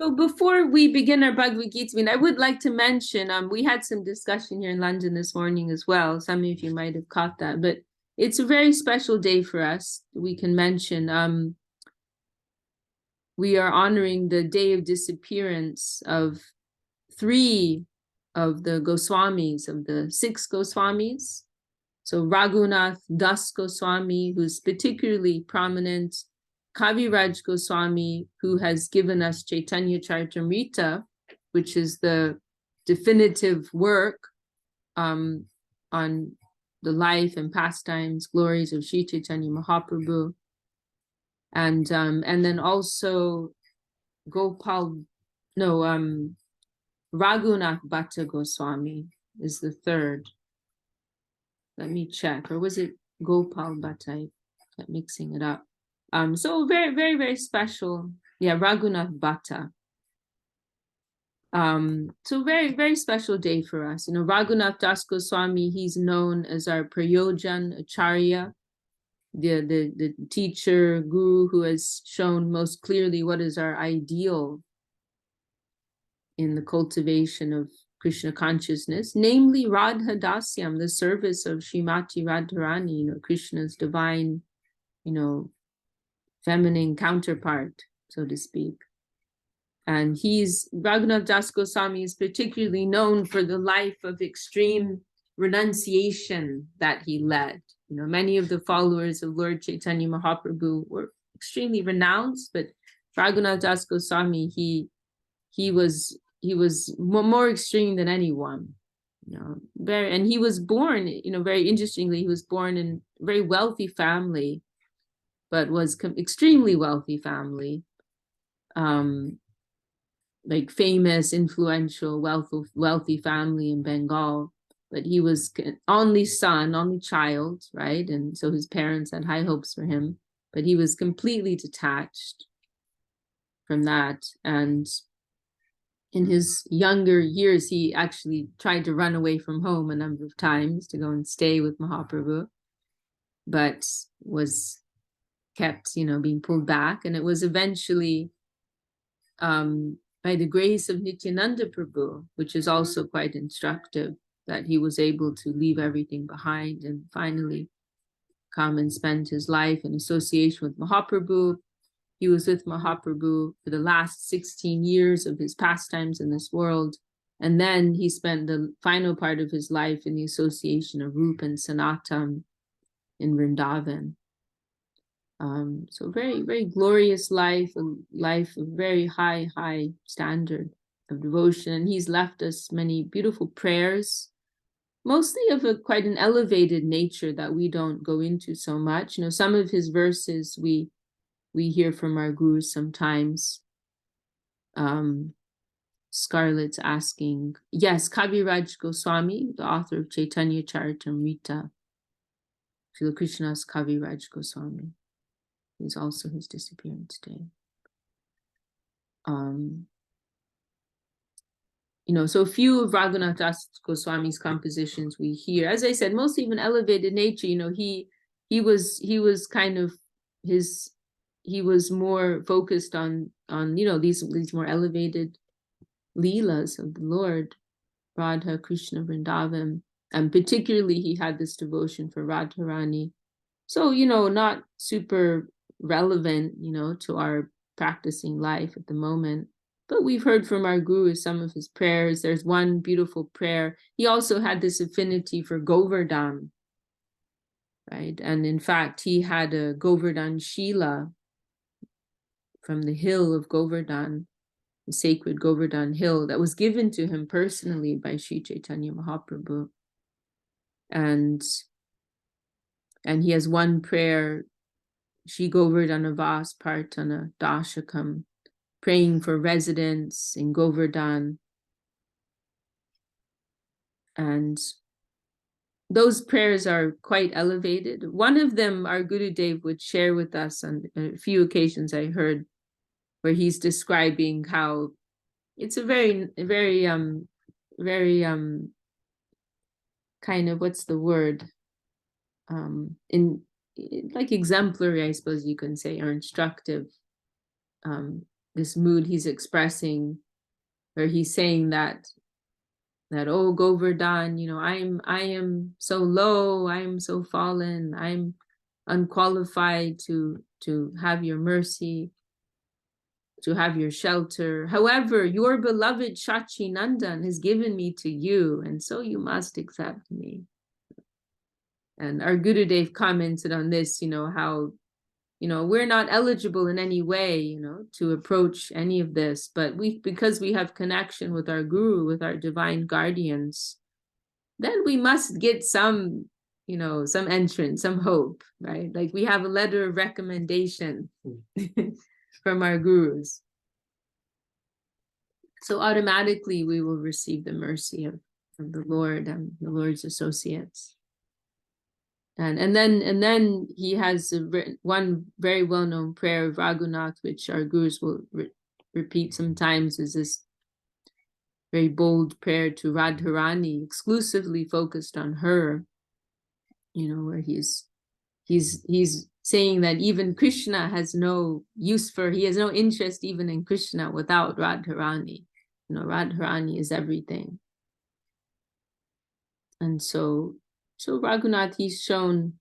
So before we begin our Bhagavad Gita, I would like to mention, we had some discussion here in London this morning as well. Some of you might have caught that, but it's a very special day for us. We can mention, we are honoring the day of disappearance of three of the Goswamis, of the six Goswamis. So Raghunath Das Goswami, who's particularly prominent, Kaviraj Goswami, who has given us Chaitanya Charitamrita, which is the definitive work on the life and pastimes, glories of Sri Chaitanya Mahaprabhu. And then also Raghunath Bhatta Goswami is the third. Let me check, or was it Gopal Bhatta? I kept mixing it up. So very, very, very special. Yeah, Raghunath Bhatta. So very, very special day for us. Raghunath Das Goswami, he's known as our Prayojan Acharya, the teacher, guru who has shown most clearly what is our ideal in the cultivation of Krishna consciousness, namely Radha Dasyam, the service of Srimati Radharani, Krishna's divine, feminine counterpart, so to speak. And Raghunath Das Goswami is particularly known for the life of extreme renunciation that he led. Many of the followers of Lord Chaitanya Mahaprabhu were extremely renounced, but Raghunath Das Goswami, he was more extreme than anyone. And he was born, very interestingly, he was born in a very wealthy family, but was extremely wealthy family, like famous, influential, wealthy family in Bengal. But he was only son, only child, right? And so his parents had high hopes for him, but he was completely detached from that. And in his younger years, he actually tried to run away from home a number of times to go and stay with Mahaprabhu, but was kept, being pulled back. And it was eventually by the grace of Nityananda Prabhu, which is also quite instructive, that he was able to leave everything behind and finally come and spend his life in association with Mahaprabhu. He was with Mahaprabhu for the last 16 years of his pastimes in this world. And then he spent the final part of his life in the association of Rupa and Sanatan in Vrindavan. So very, very glorious life, a life of very high standard of devotion. And he's left us many beautiful prayers, mostly of quite an elevated nature that we don't go into so much. Some of his verses we hear from our gurus sometimes. Scarlett's asking, yes, Kaviraj Goswami, the author of Chaitanya Charitamrita, Srila Krishnadas Kaviraj Goswami, is also his disappearance day. So a few of Raghunath Das Goswami's compositions we hear, as I said, mostly of an elevated nature. He was kind of he was more focused on these more elevated leelas of the Lord, Radha, Krishna, Vrindavan, and particularly he had this devotion for Radharani. So, not super relevant, to our practicing life at the moment. But we've heard from our guru some of his prayers. There's one beautiful prayer. He also had this affinity for Govardhan, right? And in fact, he had a Govardhan Shila from the hill of Govardhan, the sacred Govardhan hill, that was given to him personally by Sri Chaitanya Mahaprabhu. And he has one prayer, Shri Govardhanavas Partana Dashakam, praying for residents in Govardhan. And those prayers are quite elevated. One of them, our Gurudev would share with us on a few occasions I heard, where he's describing how it's a very kind of, what's the word? Like exemplary, I suppose you can say, or instructive this mood he's expressing, where he's saying that oh Govardhan, you know, I am so low, I am so fallen, I'm unqualified to have your mercy, to have your shelter. However, your beloved Shachi Nandan has given me to you, and so you must accept me. And our Gurudev commented on this, you know, how, you know, we're not eligible in any way, you know, to approach any of this, but because we have connection with our Guru, with our divine guardians, then we must get some, you know, some entrance, some hope, right? Like we have a letter of recommendation from our gurus. So automatically we will receive the mercy of the Lord and the Lord's associates. And then he has one very well-known prayer of Raghunath, which our gurus will repeat sometimes, is this very bold prayer to Radharani, exclusively focused on her, you know, where he's saying that even Krishna has no use for, he has no interest even in Krishna without Radharani. You know, Radharani is everything. And so Raghunath, he's shown,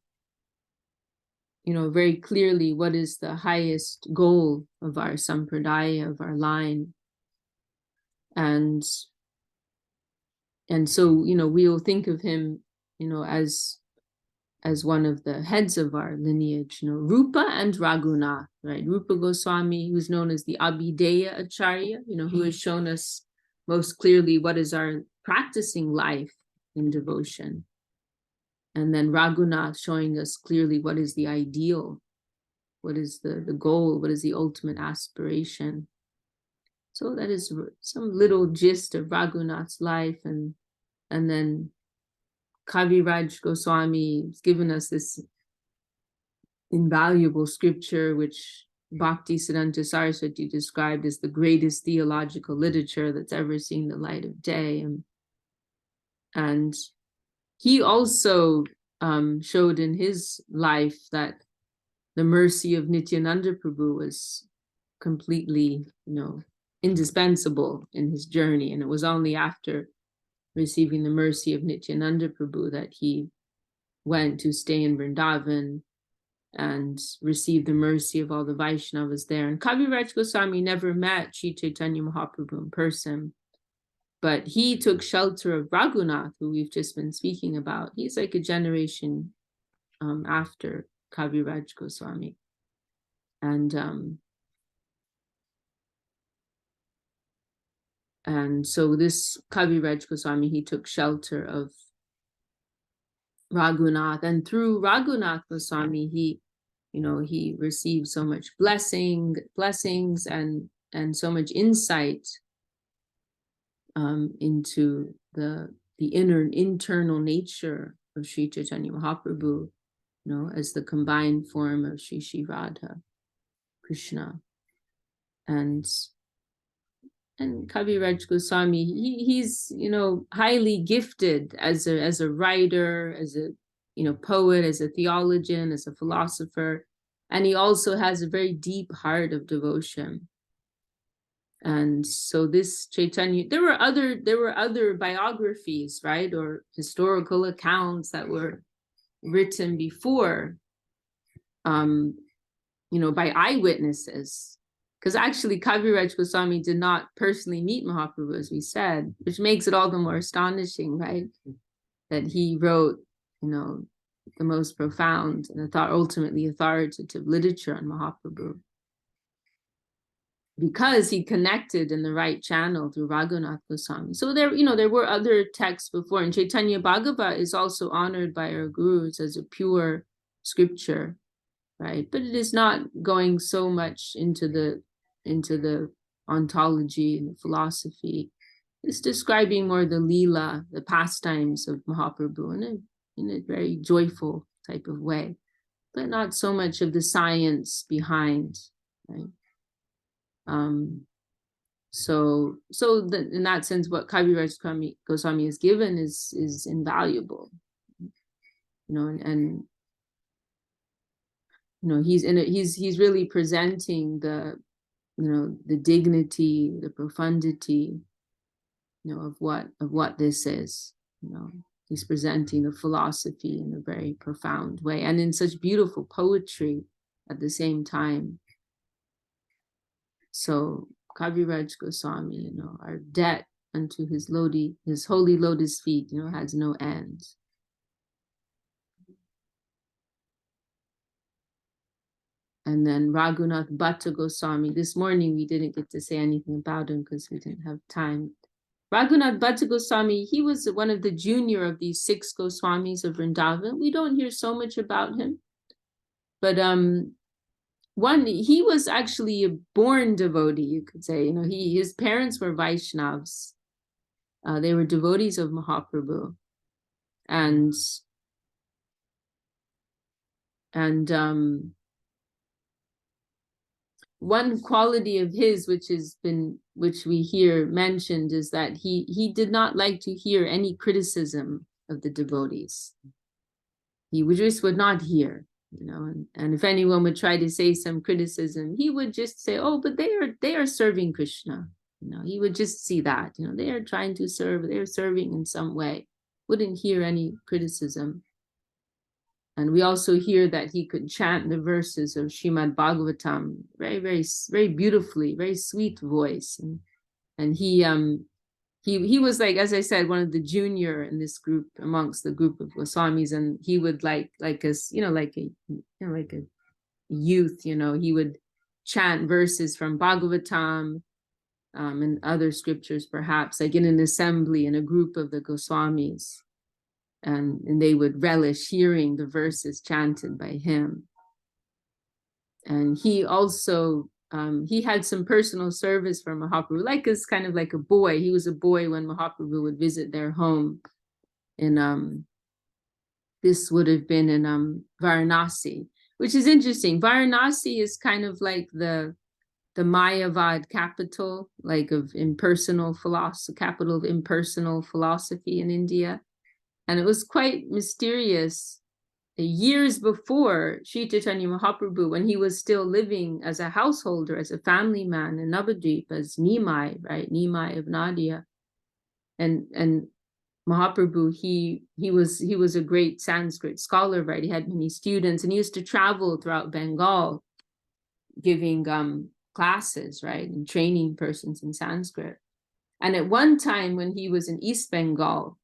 you know, very clearly what is the highest goal of our sampradaya, of our line. And so, you know, we'll think of him, you know, as one of the heads of our lineage, you know, Rupa and Raghunath, right? Rupa Goswami, who's known as the Abhideya Acharya, you know, who has shown us most clearly what is our practicing life in devotion. And then Raghunath showing us clearly what is the ideal, what is the goal, what is the ultimate aspiration. So that is some little gist of Raghunath's life. And then Kaviraj Goswami has given us this invaluable scripture, which Bhakti Siddhanta Saraswati described as the greatest theological literature that's ever seen the light of day. And he also showed in his life that the mercy of Nityananda Prabhu was completely, you know, indispensable in his journey. And it was only after receiving the mercy of Nityananda Prabhu that he went to stay in Vrindavan and received the mercy of all the Vaishnavas there. And Kaviraj Goswami never met Sri Chaitanya Mahaprabhu in person, but he took shelter of Raghunath, who we've just been speaking about. He's like a generation after Kaviraj Goswami. And so this Kaviraj Goswami, he took shelter of Raghunath, and through Raghunath Goswami, he, you know, he received so much blessings and so much insight into the internal nature of Sri Chaitanya Mahaprabhu, you know, as the combined form of Shri Radha, Krishna. And Kaviraj Goswami, he's, you know, highly gifted as a writer, as a, you know, poet, as a theologian, as a philosopher, and he also has a very deep heart of devotion. And so this Chaitanya, there were other biographies, right, or historical accounts that were written before, you know, by eyewitnesses. Because actually Kaviraj Goswami did not personally meet Mahaprabhu, as we said, which makes it all the more astonishing, right? That he wrote, you know, the most profound and ultimately authoritative literature on Mahaprabhu, because he connected in the right channel through Raghunath Goswami. So there, you know, there were other texts before, and Chaitanya Bhagavat is also honored by our gurus as a pure scripture, right? But it is not going so much into the ontology and the philosophy. It's describing more the Leela, the pastimes of Mahaprabhu in a very joyful type of way, but not so much of the science behind, right? So in that sense, what Kaviraj Goswami has given is invaluable, you know, and you know, he's really presenting the the dignity, the profundity, of what this is. He's presenting the philosophy in a very profound way and in such beautiful poetry at the same time. So Kaviraj Goswami, our debt unto his holy lotus feet, has no end. And then Raghunath Bhatta Goswami. This morning we didn't get to say anything about him because we didn't have time. Raghunath Bhatta Goswami, he was one of the junior of these 6 Goswamis of Vrindavan. We don't hear so much about him. But he was actually a born devotee, you could say. His parents were Vaishnavas. They were devotees of Mahaprabhu. And one quality of his, which we hear mentioned, is that he did not like to hear any criticism of the devotees. He would not hear, and if anyone would try to say some criticism, he would just say, "Oh, but they are serving Krishna." He would just see that, they are trying to serve, they're serving in some way. Wouldn't hear any criticism. And we also hear that he could chant the verses of Srimad Bhagavatam very, very, very beautifully, very sweet voice. And he was, like, as I said, one of the junior in this group, amongst the group of Goswamis, and he would like a youth, he would chant verses from Bhagavatam and other scriptures, perhaps, like in an assembly, in a group of the Goswamis. And they would relish hearing the verses chanted by him. And he also, he had some personal service for Mahaprabhu, kind of like a boy. He was a boy when Mahaprabhu would visit their home in, this would have been in Varanasi, which is interesting. Varanasi is kind of like the Mayavad capital, of impersonal philosophy, capital of impersonal philosophy in India. And it was quite mysterious. Years before Sri Chaitanya Mahaprabhu, when he was still living as a householder, as a family man in Navadvip, as Nimai, right? Nimai of Nadia. And Mahaprabhu, he was a great Sanskrit scholar, right? He had many students, and he used to travel throughout Bengal giving classes, right? And training persons in Sanskrit. And at one time when he was in East Bengal,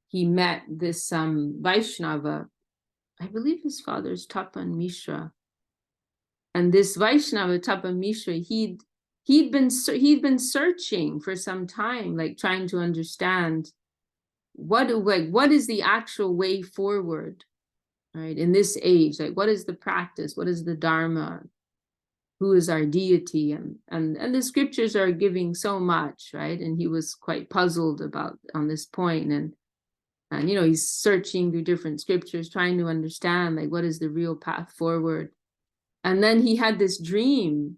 he met this Vaishnava. I believe his father's Tapan Mishra. And this Vaishnava, Tapan Mishra, he'd been searching for some time, trying to understand what is the actual way forward, right? In this age, what is the practice? What is the Dharma? Who is our deity? And the scriptures are giving so much, right? And he was quite puzzled on this point. And he's searching through different scriptures, trying to understand, what is the real path forward. And then he had this dream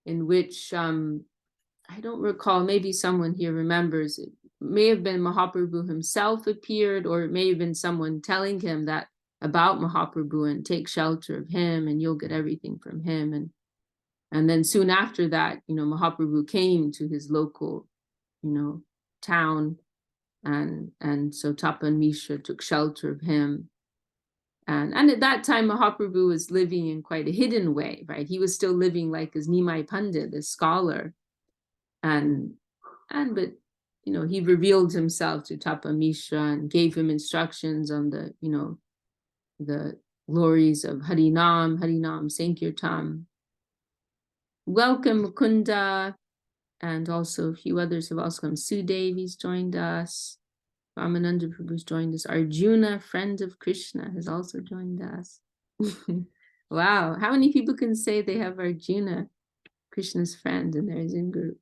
in which, I don't recall, maybe someone here remembers, it may have been Mahaprabhu himself appeared, or it may have been someone telling him that about Mahaprabhu, and take shelter of him and you'll get everything from him. And then soon after that, Mahaprabhu came to his local, town. And so Tapan Mishra took shelter of him. And at that time, Mahaprabhu was living in quite a hidden way, right? He was still living as Nimai Pandit, a scholar. But he revealed himself to Tapan Mishra and gave him instructions on the glories of Harinam Sankirtan. Welcome, Mukunda. And also a few others have also come. Sudevi's joined us. Ramananda Prabhu's joined us. Arjuna, friend of Krishna, has also joined us. Wow, how many people can say they have Arjuna, Krishna's friend, in their Zoom group?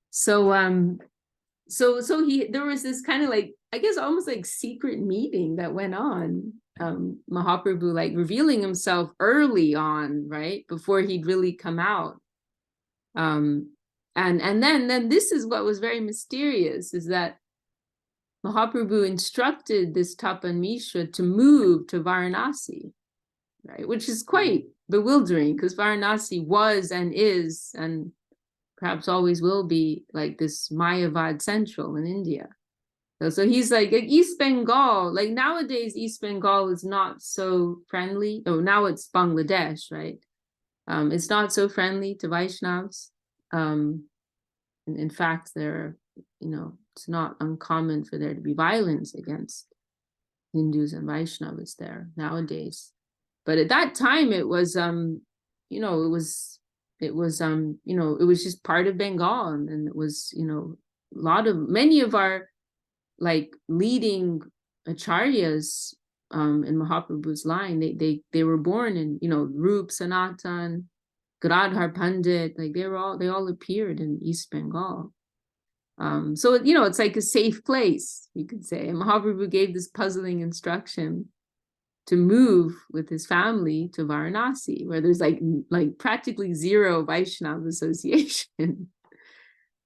So there was this kind of I guess almost secret meeting that went on. Mahaprabhu revealing himself early on, right, before he'd really come out. And then this is what was very mysterious, is that Mahaprabhu instructed this Tapan Mishra to move to Varanasi. right? Which is quite bewildering, because Varanasi was and is, and perhaps always will be, like this Mayavad central in India. So he's like East Bengal, like nowadays East Bengal is not so friendly. Oh, now it's Bangladesh, right? It's not so friendly to Vaishnavas. In fact, it's not uncommon for there to be violence against Hindus and Vaishnavas there nowadays. But at that time, it was, it was just part of Bengal, and it was, many of our like leading acharyas in Mahaprabhu's line, they were born in, Rup Sanatan, Gadadhar Pandit, like they all appeared in East Bengal. So it's like a safe place, you could say. And Mahaprabhu gave this puzzling instruction to move with his family to Varanasi, where there's like practically zero Vaishnava association.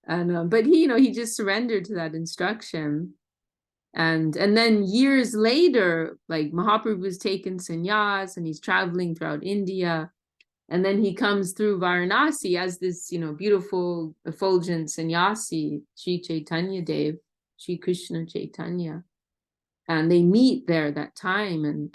And but he just surrendered to that instruction. And then years later, like Mahaprabhu's taken sannyas and he's traveling throughout India. And then he comes through Varanasi as this, beautiful, effulgent sannyasi, Sri Chaitanya Dev, Sri Krishna Chaitanya. And they meet there that time.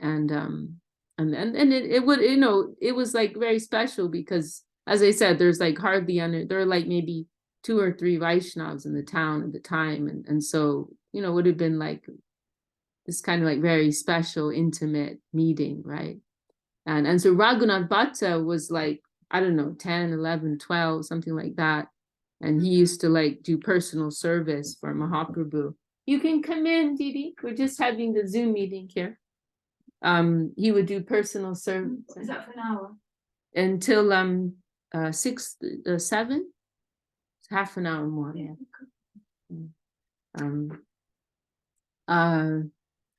It was like very special because, as I said, there's like there are like maybe 2 or 3 Vaishnavas in the town at the time. And so, it would have been like this kind of like very special, intimate meeting, right? And so Raghunath Bhatta was like, I don't know, 10, 11, 12, something like that. And he used to like do personal service for Mahaprabhu. You can come in, Didi. We're just having the Zoom meeting here. He would do personal service. Is that for an hour? Until 7, half an hour more. Yeah.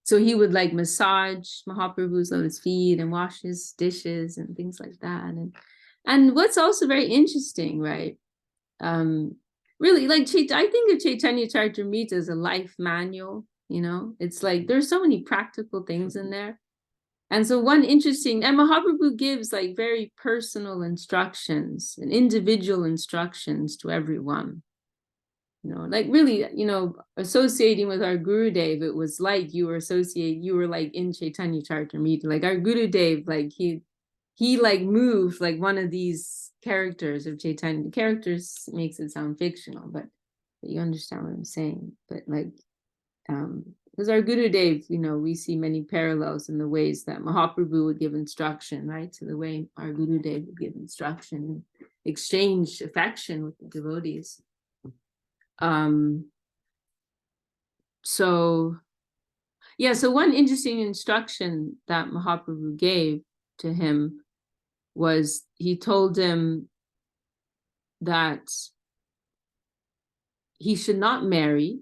So he would like massage Mahaprabhu's lotus feet and wash his dishes and things like that. And what's also very interesting, right? Really, like I think of Chaitanya Charitamrita as a life manual. It's like there's so many practical things in there. And so and Mahaprabhu gives like very personal instructions and individual instructions to everyone. Like really, associating with our Gurudev, it was like you were like in Chaitanya Charitamrita. Like our Gurudev, like he like moved like one of these characters of Chaitanya. Characters makes it sound fictional, but you understand what I'm saying. But like, because our Gurudev, we see many parallels in the ways that Mahaprabhu would give instruction, right? To the way our Gurudev would give instruction, exchange affection with the devotees. So one interesting instruction that Mahaprabhu gave to him was he told him that he should not marry,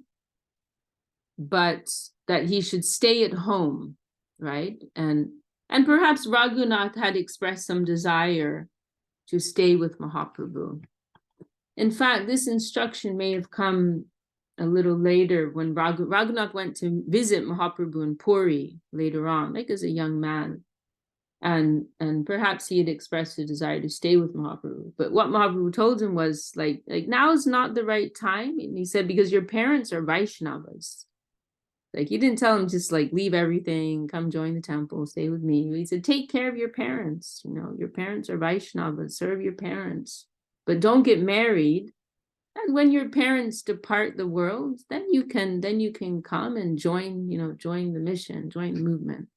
but that he should stay at home, right? And perhaps Raghunath had expressed some desire to stay with Mahaprabhu. In fact, this instruction may have come a little later when Raghunath went to visit Mahaprabhu in Puri later on, like as a young man. And perhaps he had expressed a desire to stay with Mahaprabhu. But what Mahaprabhu told him was like now is not the right time. And he said, because your parents are Vaishnavas. Like he didn't tell him just like leave everything, come join the temple, stay with me. He said, take care of your parents. Your parents are Vaishnavas, serve your parents. But don't get married. And when your parents depart the world, then you can come and join the mission, join the movement,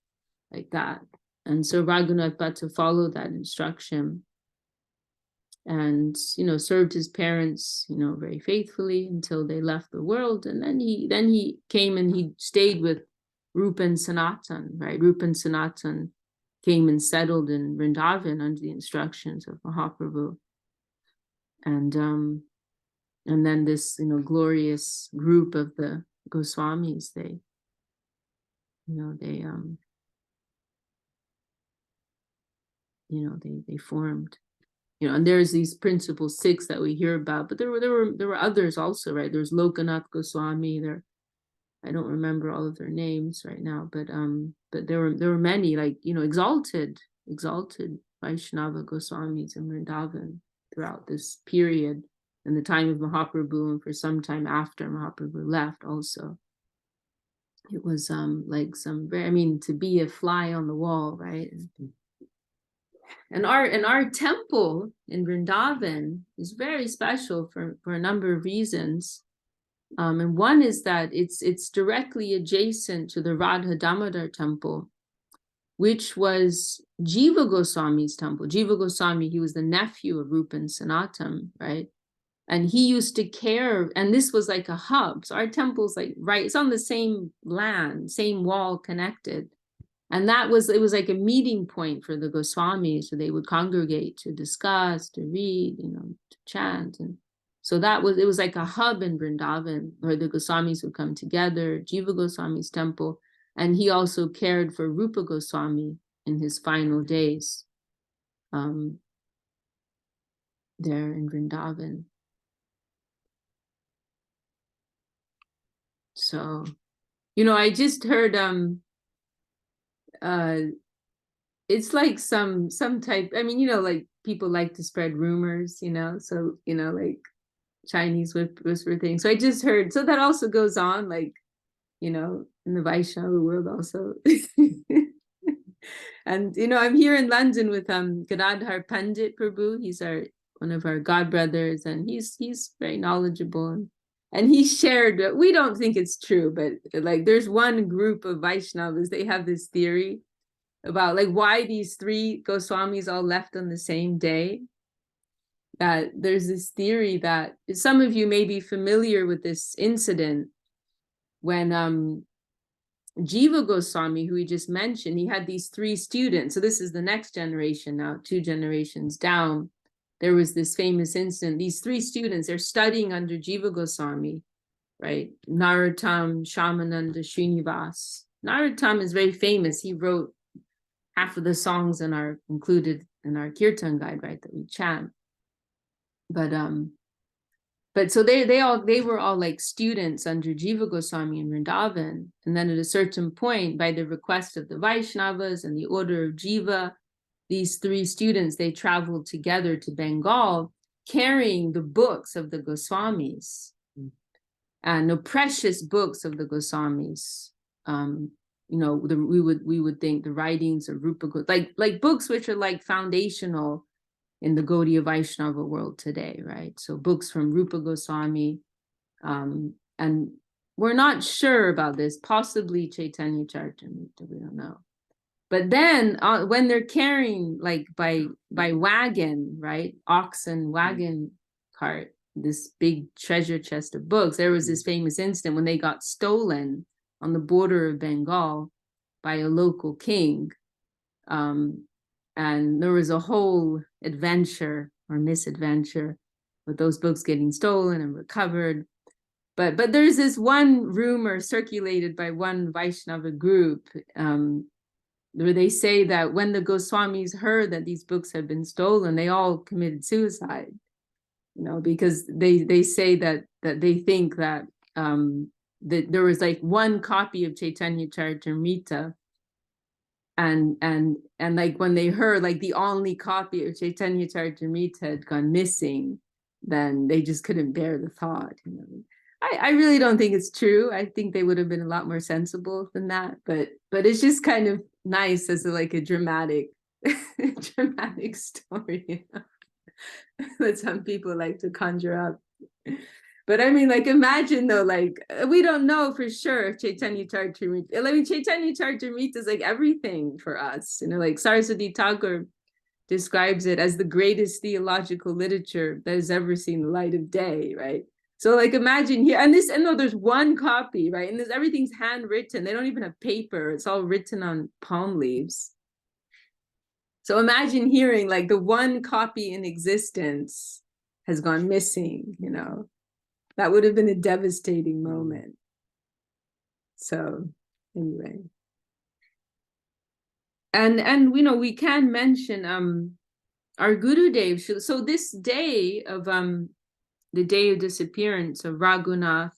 like that. And so Raghunath Bhatta followed that instruction and served his parents very faithfully until they left the world. And then he came and he stayed with Rupa and Sanatan, right? Rupa and Sanatan came and settled in Vrindavan under the instructions of Mahaprabhu. And then this glorious group of the Goswamis, they formed, and there's these principal 6 that we hear about, but there were others also, right? There's Lokanath Goswami. I don't remember all of their names right now, but there were many, like exalted exalted Vaishnava Goswamis in Vrindavan throughout this period, in the time of Mahaprabhu and for some time after Mahaprabhu left also. It was like some very, I mean, to be a fly on the wall, right? And our temple in Vrindavan is very special for a number of reasons. And one is that it's directly adjacent to the Radha Damodar temple, which was Jiva Goswami's temple. Jiva Goswami, he was the nephew of Rupa and Sanatan, right? And he used to care, and this was like a hub. So our temple's like, right, it's on the same land, same wall connected. And it was like a meeting point for the Goswamis, so they would congregate to discuss, to read, to chant. And so it was like a hub in Vrindavan where the Goswamis would come together, Jiva Goswami's temple. And he also cared for Rupa Goswami in his final days there in Vrindavan. So, I just heard it's like some type, I mean, like people like to spread rumors, so like Chinese whisper things. So I just heard, so that also goes on, like, in the Vaishnava world also. And I'm here in London with Gadadhar Pandit Prabhu. He's one of our god brothers, and he's very knowledgeable, and he shared, we don't think it's true, but like there's one group of Vaishnavas, they have this theory about like why these three Goswamis all left on the same day. That there's this theory that some of you may be familiar with this incident when Jiva Goswami, who we just mentioned, he had these three students. So this is the next generation now, 2 generations down. There was this famous incident. These 3 students, they're studying under Jiva Goswami, right? Narottam, Shamananda, Srinivas. Narottam is very famous. He wrote half of the songs included in our kirtan guide, right, that we chant. But so they were all like students under Jiva Goswami in Vrindavan. And then at a certain point, by the request of the Vaishnavas and the order of Jiva, these 3 students, they traveled together to Bengal, carrying the books of the Goswamis, and the precious books of the Goswamis. We would think the writings of Rupa, like books which are like foundational in the Gaudiya Vaishnava world today, right? So books from Rupa Goswami, and we're not sure about this, possibly Chaitanya Charitamrita, we don't know. But then when they're carrying like by wagon, right, oxen wagon cart, this big treasure chest of books, there was this famous incident when they got stolen on the border of Bengal by a local king. And there was a whole adventure or misadventure with those books getting stolen and recovered. But there's this one rumor circulated by one Vaishnava group where they say that when the Goswamis heard that these books had been stolen, they all committed suicide, because they say that they think that that there was like one copy of Chaitanya Charitamrita, and like when they heard like the only copy of Chaitanya Charitamrita had gone missing, then they just couldn't bear the thought. I really don't think it's true. I think they would have been a lot more sensible than that, but it's just kind of nice as like a dramatic story, that some people like to conjure up. But I mean, like, imagine though, like, we don't know for sure if Chaitanya Charitamrita, I mean, Chaitanya Charitamrita is like everything for us, like Saraswati Thakur describes it as the greatest theological literature that has ever seen the light of day, right? So like imagine here, and no, there's one copy, right? And everything's handwritten. They don't even have paper. It's all written on palm leaves. So imagine hearing like the one copy in existence has gone missing, that would have been a devastating moment. So anyway. And we can mention our Gurudev. So this day of the day of disappearance of Raghunath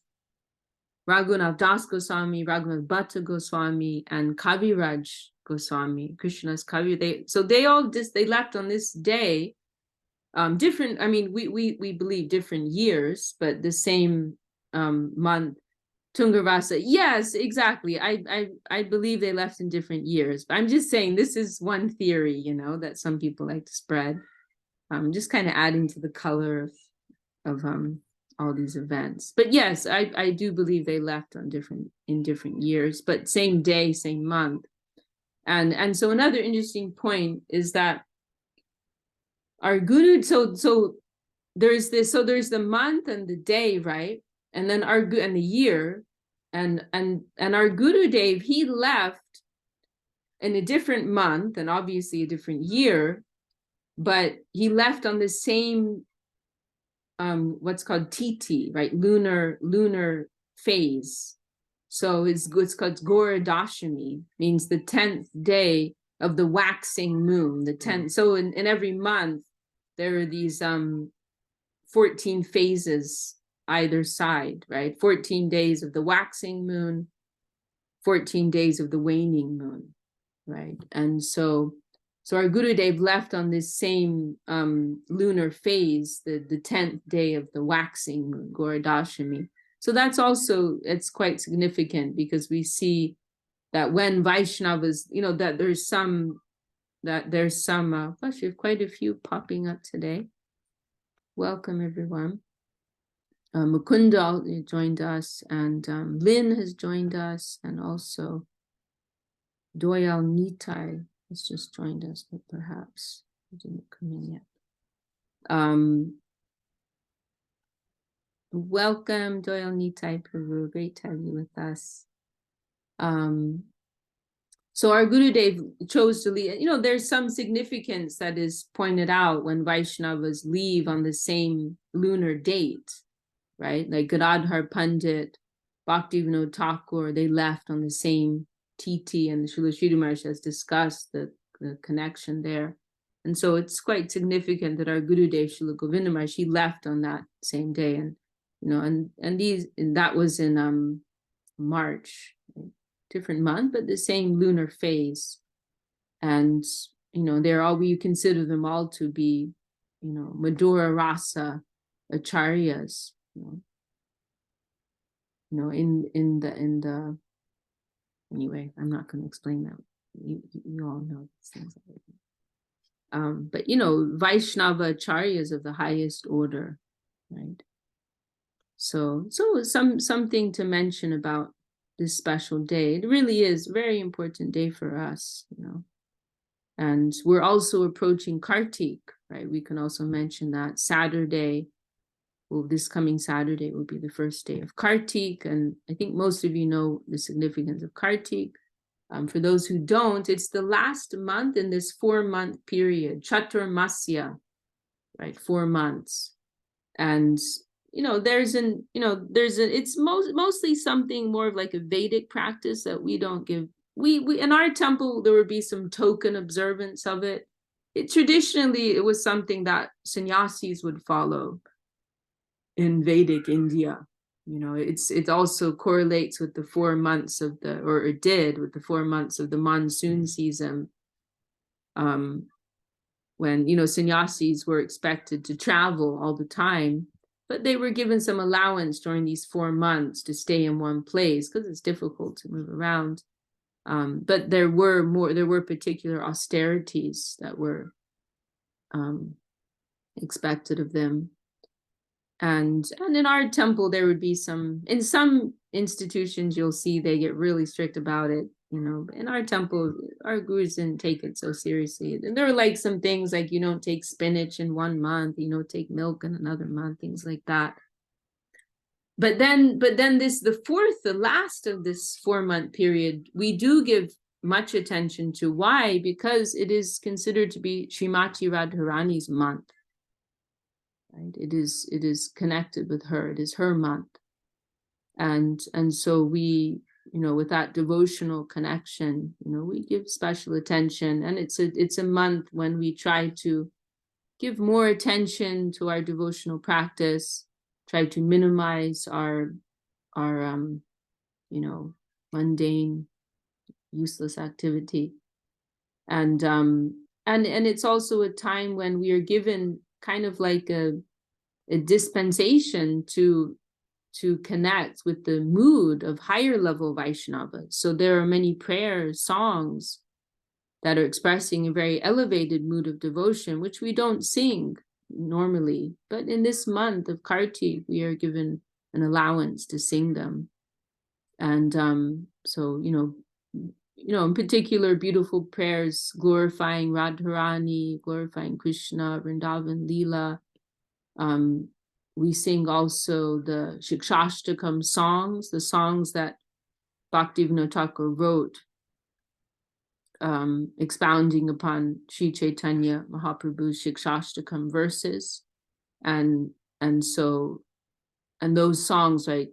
Das Goswami, Raghunath Bhatta Goswami, and Kaviraj Goswami, Krishnadas Kaviraj. So they all they left on this day. Different. I mean, we believe different years, but the same month. Tungarasa. Yes, exactly. I believe they left in different years. But I'm just saying this is one theory, that some people like to spread. Just kind of adding to the color of all these events. But yes, I do believe they left in different years, but same day, same month. And so another interesting point is that our guru, so there's the month and the day, right? And then and the year, and our Guru Dev, he left in a different month and obviously a different year, but he left on the same what's called Titi, right? Lunar phase. So it's called Goradashami, means the 10th day of the waxing moon, the 10th. So in every month there are these 14 phases either side, right? 14 days of the waxing moon, 14 days of the waning moon, right? And so our Gurudev left on this same lunar phase, the 10th day of the waxing moon, Goradashami. So that's also, it's quite significant because we see that when Vaishnavas, that there's some, gosh, you have quite a few popping up today. Welcome, everyone. Mukunda joined us, and Lynn has joined us, and also Doyal Nitai has just joined us, but perhaps he didn't come in yet. Welcome, Doyal Nitai Prabhu. Great to have you with us. So our Gurudev chose to leave. There's some significance that is pointed out when Vaishnavas leave on the same lunar date, right? Like Gadadhar Pandit, Bhaktivinoda Thakur, they left on the same Titi, and Srila Sridhar Maharaj has discussed the connection there. And so it's quite significant that our Gurudev, Srila Govinda Maharaj, he left on that same day. And, and that was in March, different month, but the same lunar phase. And, we consider them all to be, Madhura Rasa Acharyas, in the anyway, I'm not going to explain that. You all know these things. But Vaishnava Acharyas of the highest order, right? So something to mention about this special day. It really is a very important day for us, And we're also approaching Kartik, right? We can also mention that Saturday. Well, this coming Saturday will be the first day of Kartik, and I think most of you know the significance of Kartik. For those who don't, it's the last month in this 4-month period, Chaturmasya, right? 4 months, and it's mostly something more of like a Vedic practice that we don't give. We in our temple there would be some token observance of it. Traditionally it was something that sannyasis would follow. In Vedic India, it also correlates with the 4 months of it did with the 4 months of the monsoon season, when sannyasis were expected to travel all the time, but they were given some allowance during these 4 months to stay in one place because it's difficult to move around. But there were particular austerities that were expected of them. And in our temple, there would be in some institutions, you'll see they get really strict about it. In our temple, our gurus didn't take it so seriously. And there were like some things like you don't take spinach in 1 month, you don't take milk in another month, things like that. But then the last of this 4-month period, we do give much attention to. Why? Because it is considered to be Srimati Radharani's month. Right? It is connected with her. It is her month, and so we, with that devotional connection, we give special attention, and it's a month when we try to give more attention to our devotional practice, try to minimize our mundane, useless activity. And it's also a time when we are given kind of like a dispensation to connect with the mood of higher level Vaishnavas. So there are many prayers, songs that are expressing a very elevated mood of devotion, which we don't sing normally. But in this month of Kartik, we are given an allowance to sing them. And so, in particular, beautiful prayers glorifying Radharani, glorifying Krishna, Vrindavan, Leela. We sing also the Shikshashtakam songs, the songs that Bhaktivinoda Thakur wrote, expounding upon Sri Chaitanya Mahaprabhu's Shikshashtakam verses. And those songs, right,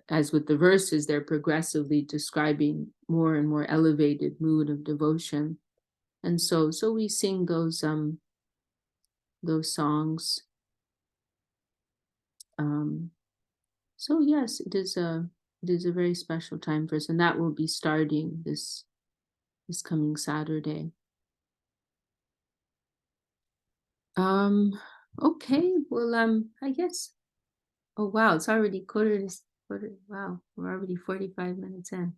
as with the verses, they're progressively describing more and more elevated mood of devotion. And so we sing those songs. So yes, it is a very special time for us, and that will be starting this coming Saturday. Okay, well, I guess. Oh wow, it's already quarter. Wow, we're already 45 minutes in.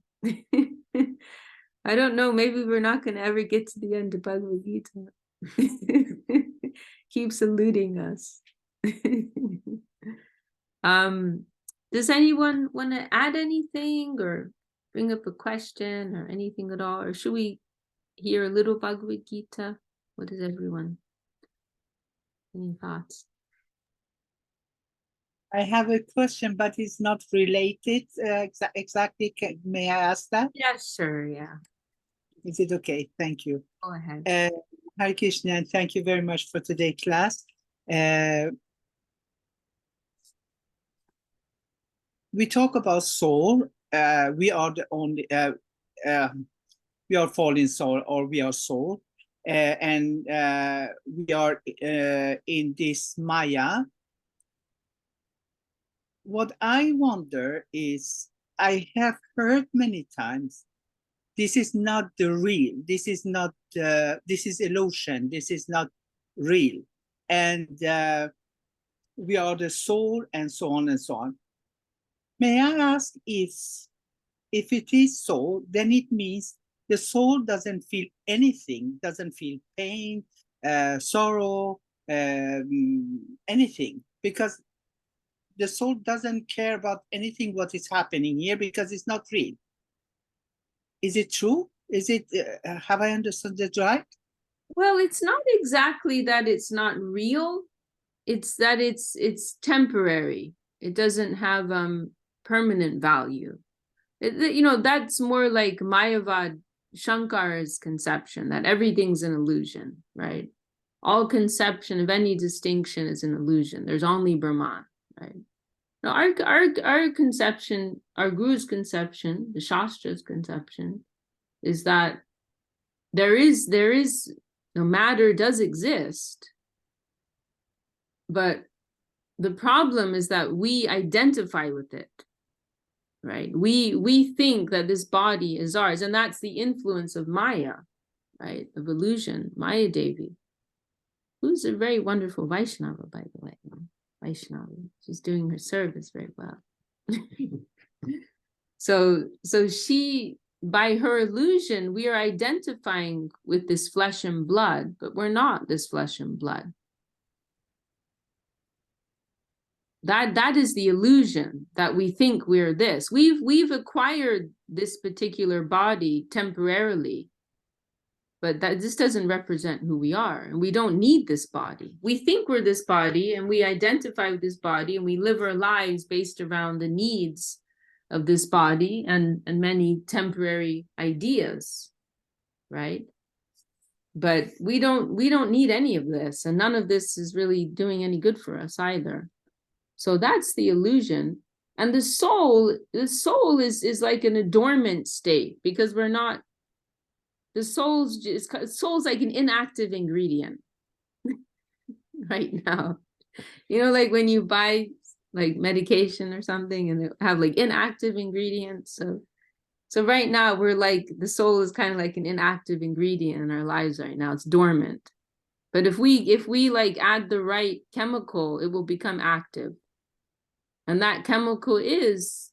I don't know. Maybe we're not going to ever get to the end of Bhagavad Gita. Keeps eluding us. Does anyone want to add anything or bring up a question or anything at all? Or should we hear a little Bhagavad Gita? What is everyone? Any thoughts? I have a question, but it's not related exactly. May I ask that? Yeah, sure. Yeah. Is it okay? Thank you. Go ahead. Hare Krishna, and thank you very much for today's class. We talk about soul. We are the only, we are fallen soul, or we are soul. And we are in this Maya. What I wonder is, I have heard many times, this is not the real, this is not, this is illusion, this is not real. And we are the soul, and so on and so on. May I ask, if it is so, then it means the soul doesn't feel anything, doesn't feel pain, sorrow, anything, because the soul doesn't care about anything what is happening here, because it's not real. Is it true? Is it, have I understood that right? Well, it's not exactly that it's not real. It's that it's temporary. It doesn't have permanent value. That's more like Mayavad Shankar's conception, that everything's an illusion, right? All conception of any distinction is an illusion. There's only Brahman, right? Now, our conception, our Guru's conception, the Shastra's conception, is that there is no, matter does exist, but the problem is that we identify with it, right? We think that this body is ours, and that's the influence of Maya, right? Of illusion, Maya Devi, who's a very wonderful Vaishnava, by the way. Vaishnava, she's doing her service very well. So she, by her illusion, we are identifying with this flesh and blood, but we're not this flesh and blood. That is the illusion, that we think we're this. We've acquired this particular body temporarily, but this doesn't represent who we are, and we don't need this body. We think we're this body, and we identify with this body, and we live our lives based around the needs of this body and many temporary ideas, right? But we don't need any of this, and none of this is really doing any good for us either. So that's the illusion. And the soul is like in a dormant state, because we're not, the soul's like an inactive ingredient right now. Like when you buy like medication or something and they have like inactive ingredients. So So right now we're like, the soul is kind of like an inactive ingredient in our lives right now. It's dormant. But if we like add the right chemical, it will become active. And that chemical is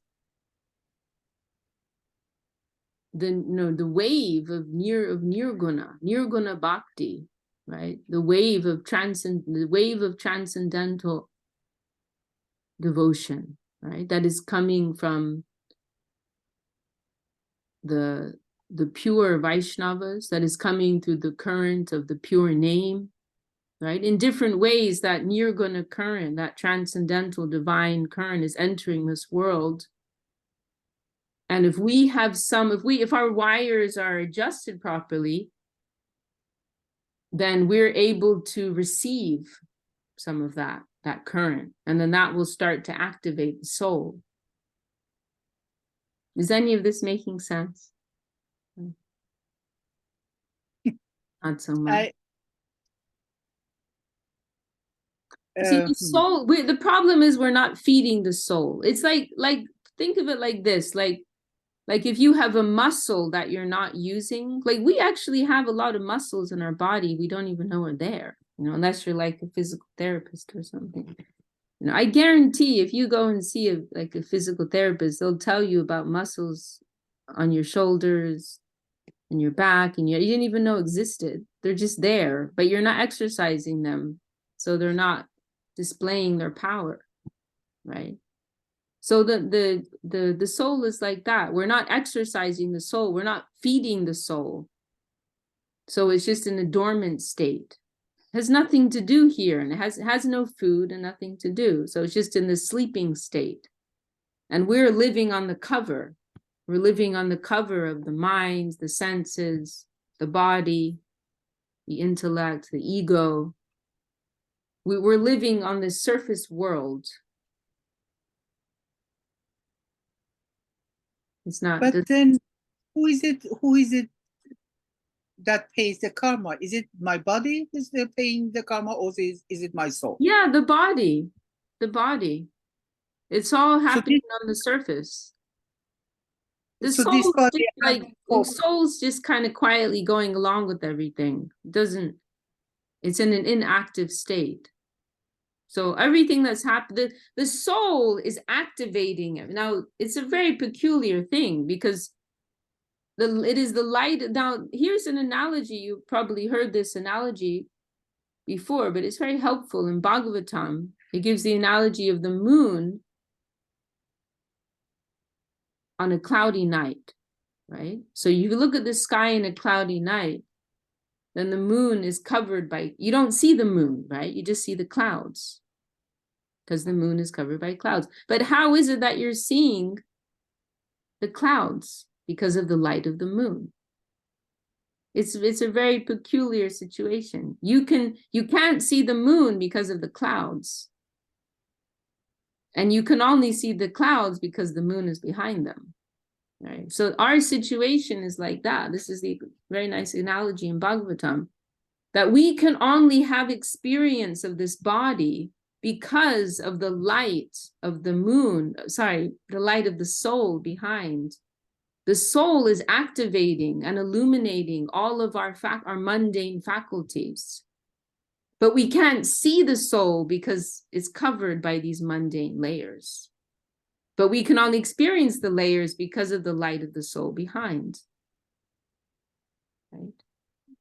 the wave of nirguna bhakti, right? The wave of transcendental devotion, right? That is coming from the pure Vaishnavas, that is coming through the current of the pure name, right? In different ways, that nirguna current, that transcendental divine current is entering this world. And if we have if our wires are adjusted properly, then we're able to receive some of that current. And then that will start to activate the soul. Is any of this making sense? Not so much. See, the soul, the problem is we're not feeding the soul. It's like think of it like this, like if you have a muscle that you're not using, like we actually have a lot of muscles in our body we don't even know are there, unless you're like a physical therapist or something. I guarantee if you go and see a physical therapist, they'll tell you about muscles on your shoulders and your back, and you didn't even know existed. They're just there, but you're not exercising them, so they're not displaying their power, right? So the soul is like that. We're not exercising the soul. We're not feeding the soul. So it's just in a dormant state. It has nothing to do here, and it has no food and nothing to do. So it's just in the sleeping state. And we're living on the cover. We're living on the cover of the minds, the senses, the body, the intellect, the ego. We're living on this surface world. It's not. But then, who is it that pays the karma? Is it my body is paying the karma, or is it my soul? Yeah, the body. It's all happening on the surface. The soul's just kind of quietly going along with everything. It's in an inactive state. So everything that's happened, the soul is activating it. Now, it's a very peculiar thing because it is the light. Now, here's an analogy. You probably heard this analogy before, but it's very helpful in Bhagavatam. It gives the analogy of the moon on a cloudy night, right? So you look at the sky in a cloudy night, then the moon is covered by, you don't see the moon, right? You just see the clouds because the moon is covered by clouds. But how is it that you're seeing the clouds? Because of the light of the moon. It's a very peculiar situation. You can't see the moon because of the clouds. And you can only see the clouds because the moon is behind them. Right? So our situation is like that. This is the very nice analogy in Bhagavatam, that we can only have experience of this body because of the light of the moon, the light of the soul behind. The soul is activating and illuminating all of our mundane faculties. But we can't see the soul because it's covered by these mundane layers. But we can only experience the layers because of the light of the soul behind. Right?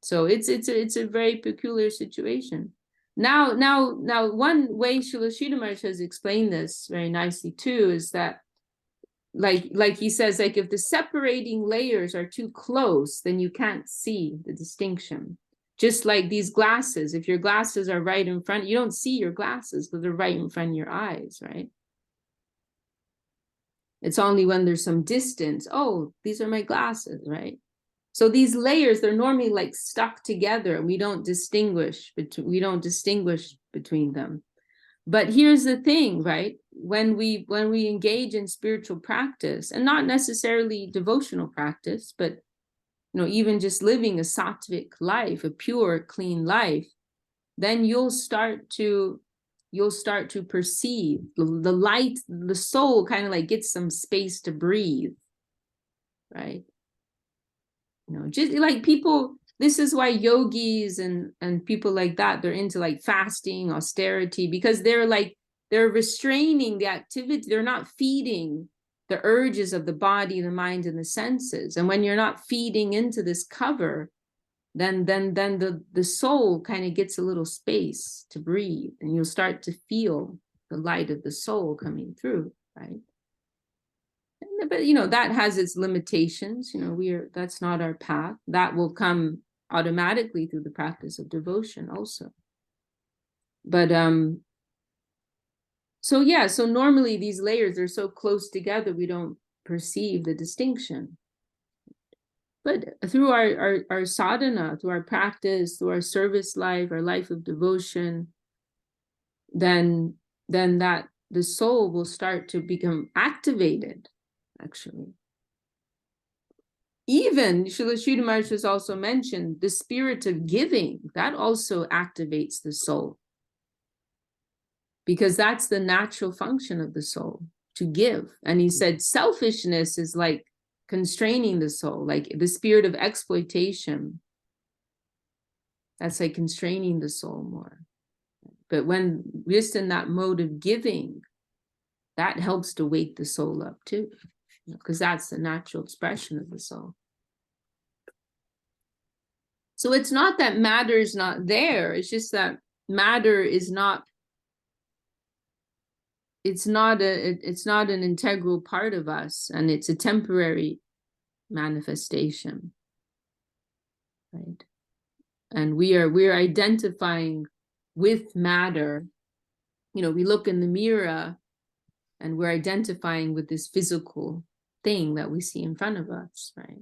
So it's a very peculiar situation. Now, one way Srila Sridhar Maharaj has explained this very nicely too is that, like he says, like if the separating layers are too close, then you can't see the distinction. Just like these glasses, if your glasses are right in front, you don't see your glasses because they're right in front of your eyes, right? It's only when there's some distance, oh, these are my glasses, right? So these layers, they're normally like stuck together. We don't distinguish between them. But here's the thing, right? When we engage in spiritual practice, and not necessarily devotional practice, but even just living a sattvic life, a pure, clean life, then you'll start to perceive the light, the soul kind of like gets some space to breathe, right? You know, just like people, this is why yogis and people like that, they're into like fasting, austerity, because they're restraining the activity. They're not feeding the urges of the body, the mind, and the senses. And when you're not feeding into this cover, then the soul kind of gets a little space to breathe, and you'll start to feel the light of the soul coming through, right? But you know, that has its limitations. You know, that's not our path. That will come automatically through the practice of devotion also. But so yeah, so normally these layers are so close together we don't perceive the distinction. But through our sadhana, through our practice, through our service life, our life of devotion, then that the soul will start to become activated, actually. Even Srila Sridhar Maharaj has also mentioned the spirit of giving, that also activates the soul. Because that's the natural function of the soul, to give. And he said selfishness is like constraining the soul, like the spirit of exploitation. That's like constraining the soul more. But when just in that mode of giving, that helps to wake the soul up too, because that's the natural expression of the soul. So it's not that matter is not there. It's just that matter is not, it's not an integral part of us, and it's a temporary manifestation, right? And we're identifying with matter. You know, we look in the mirror and we're identifying with this physical thing that we see in front of us, right?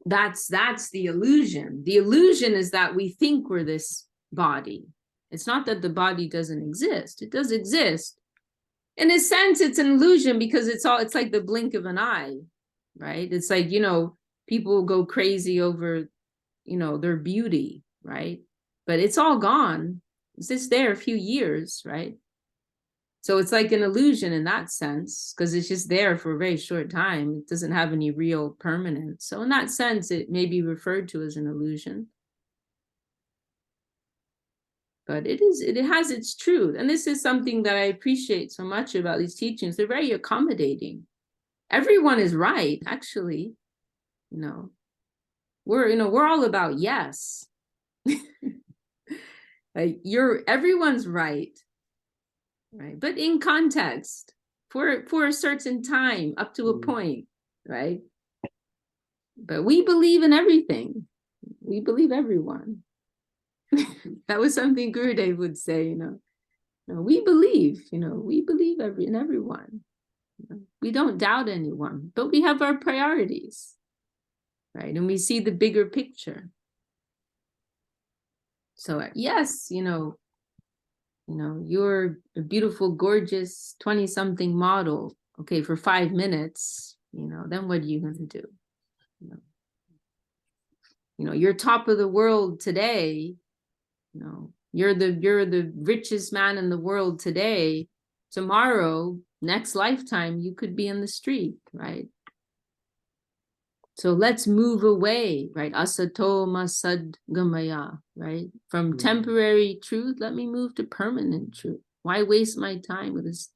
That's the illusion. The illusion is that we think we're this body. It's not that the body doesn't exist. It does exist. In a sense, it's an illusion because it's like the blink of an eye, right? It's like, you know, people go crazy over, you know, their beauty, right? But it's all gone. It's just there a few years, right? So it's like an illusion in that sense, because it's just there for a very short time. It doesn't have any real permanence. So in that sense, it may be referred to as an illusion. But it has its truth. And this is something that I appreciate so much about these teachings. They're very accommodating. Everyone is right, actually. You know, we're all about yes. Like everyone's right. Right, but in context, for a certain time, up to a point, right? But we believe in everything. We believe everyone. That was something Gurudev would say, you know. We believe, you know, we believe in everyone. You know, we don't doubt anyone, but we have our priorities, right? And we see the bigger picture. So yes, you know, you're a beautiful, gorgeous 20-something model. Okay, for 5 minutes, you know, then what are you going to do? You know, you're top of the world today. You know, you're the richest man in the world today. Tomorrow, next lifetime, you could be in the street, right? So let's move away, right? Asato masad gamaya, right? From temporary truth, let me move to permanent truth. Why waste my time with this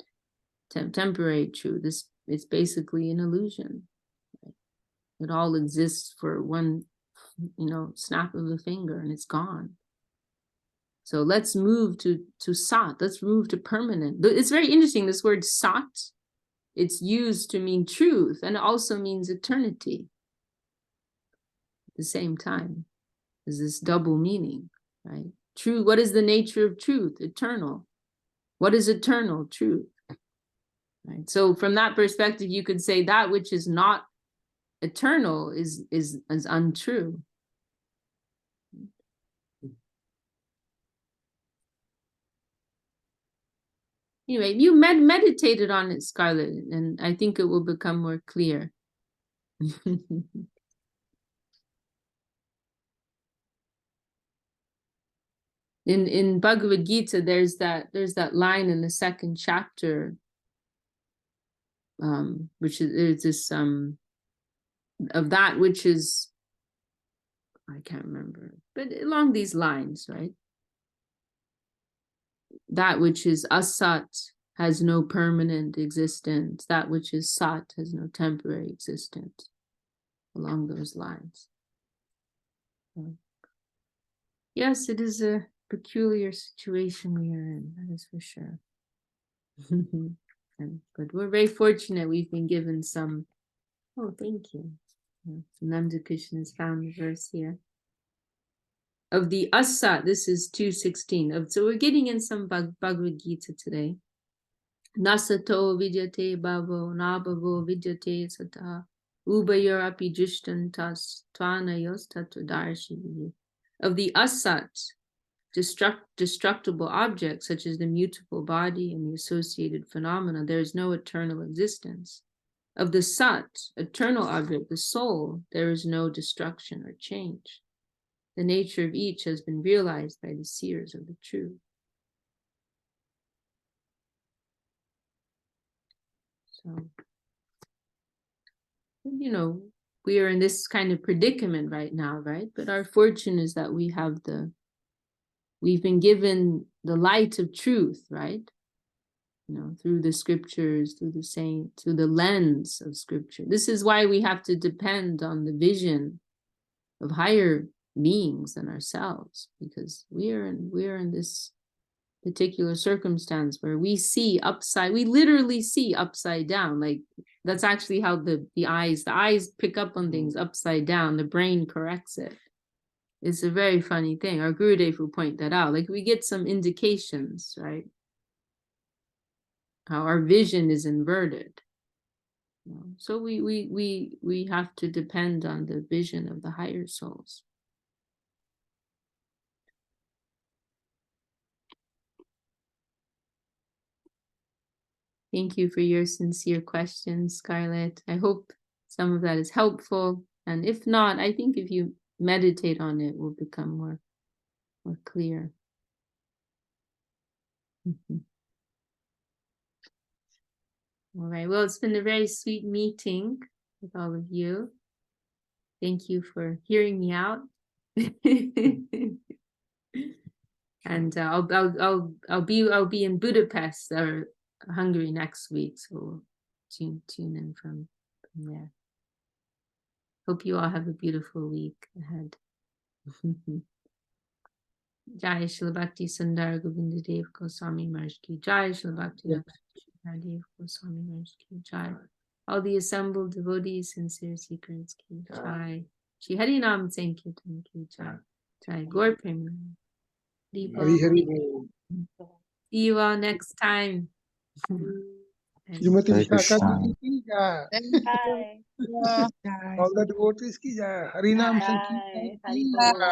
temporary truth? It's basically an illusion. Right? It all exists for one, you know, snap of a finger and it's gone. So let's move to sat. Let's move to permanent. It's very interesting. This word sat, it's used to mean truth, and it also means eternity. The same time, is this double meaning, right? True, what is the nature of truth? Eternal. What is eternal? Truth. Right. So from that perspective, you could say that which is not eternal is untrue. Anyway, you meditated on it, Scarlett, and I think it will become more clear. In Bhagavad Gita, there's that line in the second chapter which is this of that which is, I can't remember, but along these lines, right? That which is asat has no permanent existence. That which is sat has no temporary existence. Along those lines. Yes, it is a peculiar situation we are in, that is for sure. But we're very fortunate we've been given some. Oh, thank you. Nanda Krishna has found the verse here. Of the Asat, this is 2:16. So we're getting in some Bhagavad Gita today. Nasato vidyate bhavo, nabhavo vidyate sata, ubayarapi drishtantas, tvanayos tatvadarshi. Of the Asat, destructible objects such as the mutable body and the associated phenomena, there is no eternal existence. Of the Sat, eternal object, the soul, there is no destruction or change. The nature of each has been realized by the seers of the truth. So, you know, we are in this kind of predicament right now, right? But our fortune is that we've been given the light of truth, right? You know, through the scriptures, through the saints, through the lens of scripture. This is why we have to depend on the vision of higher beings than ourselves, because we are in this particular circumstance where we literally see upside down. Like, that's actually how the eyes pick up on things upside down. The brain corrects it. It's a very funny thing. Our Gurudev will point that out. Like, we get some indications, right? How our vision is inverted. You know? So we have to depend on the vision of the higher souls. Thank you for your sincere questions, Scarlett. I hope some of that is helpful. And if not, I think if you meditate on it, it will become more clear. All right. Well, it's been a very sweet meeting with all of you. Thank you for hearing me out. And I'll be in Budapest or Hungary next week, so tune in from there. Hope you all have a beautiful week ahead. Jai Srila Bhakti Sundar Govinda Dev Goswami Maharaj Ki Jai, Srila Bhakti Dev Goswami Maharaj Ki Jai. All the assembled devotees, sincere seekers Ki Jai. Shri Hari Nam Sankirtan Ki Jai. Jai Gaur Premanand. Hari Hari Bol. See you all next time. Srimati Hare Vishakha Krishna. Ji ki jai. Bye. All the devotees ki jai. Hari Nam Sankirtan ki jai.